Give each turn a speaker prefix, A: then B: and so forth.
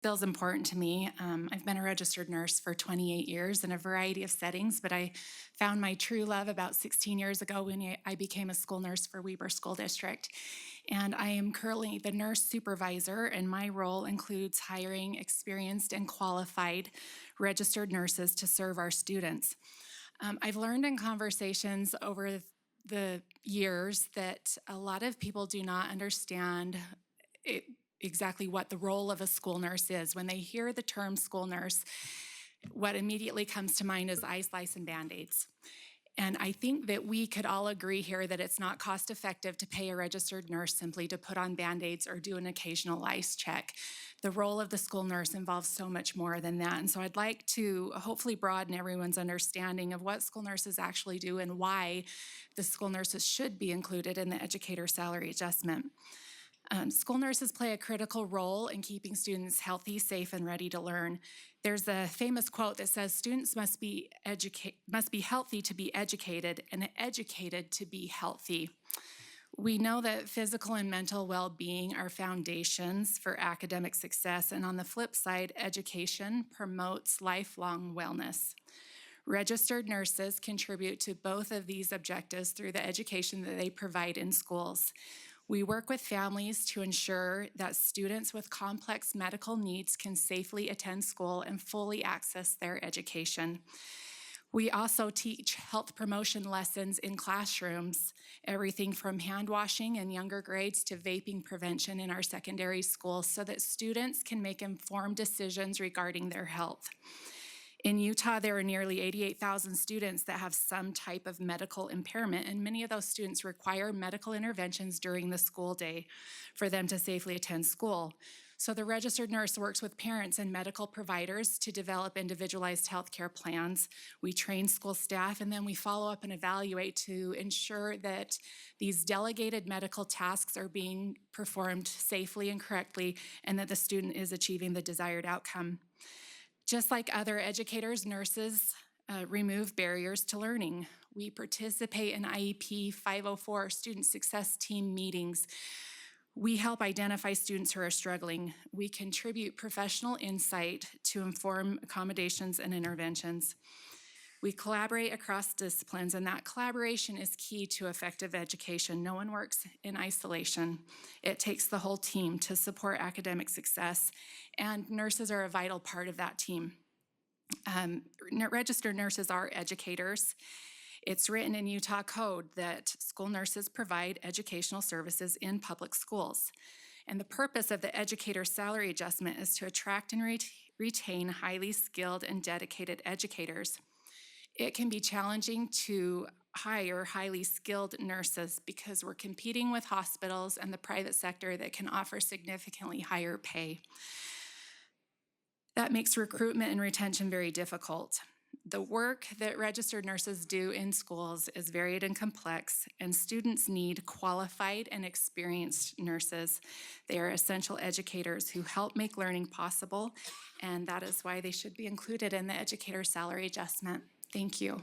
A: feels important to me. I've been a registered nurse for 28 years in a variety of settings, but I found my true love about 16 years ago when I became a school nurse for Weber School District. And I am currently the nurse supervisor, and my role includes hiring experienced and qualified registered nurses to serve our students. I've learned in conversations over the years that a lot of people do not understand it, exactly what the role of a school nurse is. When they hear the term school nurse, what immediately comes to mind is ice, lice, and Band-Aids. And I think that we could all agree here that it's not cost effective to pay a registered nurse simply to put on Band-Aids or do an occasional lice check. The role of the school nurse involves so much more than that. And so I'd like to hopefully broaden everyone's understanding of what school nurses actually do and why the school nurses should be included in the educator salary adjustment. School nurses play a critical role in keeping students healthy, safe, and ready to learn. There's a famous quote that says, students must be healthy to be educated, and educated to be healthy. We know that physical and mental well-being are foundations for academic success, and on the flip side, education promotes lifelong wellness. Registered nurses contribute to both of these objectives through the education that they provide in schools. We work with families to ensure that students with complex medical needs can safely attend school and fully access their education. We also teach health promotion lessons in classrooms, everything from hand washing in younger grades to vaping prevention in our secondary schools, so that students can make informed decisions regarding their health. In Utah, there are nearly 88,000 students that have some type of medical impairment, and many of those students require medical interventions during the school day for them to safely attend school. So the registered nurse works with parents and medical providers to develop individualized healthcare plans. We train school staff, and then we follow up and evaluate to ensure that these delegated medical tasks are being performed safely and correctly, and that the student is achieving the desired outcome. Just like other educators, nurses remove barriers to learning. We participate in IEP 504 student success team meetings. We help identify students who are struggling. We contribute professional insight to inform accommodations and interventions. We collaborate across disciplines, and that collaboration is key to effective education. No one works in isolation. It takes the whole team to support academic success, and nurses are a vital part of that team. Registered nurses are educators. It's written in Utah code that school nurses provide educational services in public schools. And the purpose of the educator salary adjustment is to attract and retain highly skilled and dedicated educators. It can be challenging to hire highly skilled nurses because we're competing with hospitals and the private sector that can offer significantly higher pay. That makes recruitment and retention very difficult. The work that registered nurses do in schools is varied and complex, and students need qualified and experienced nurses. They are essential educators who help make learning possible, and that is why they should be included in the educator salary adjustment. Thank you.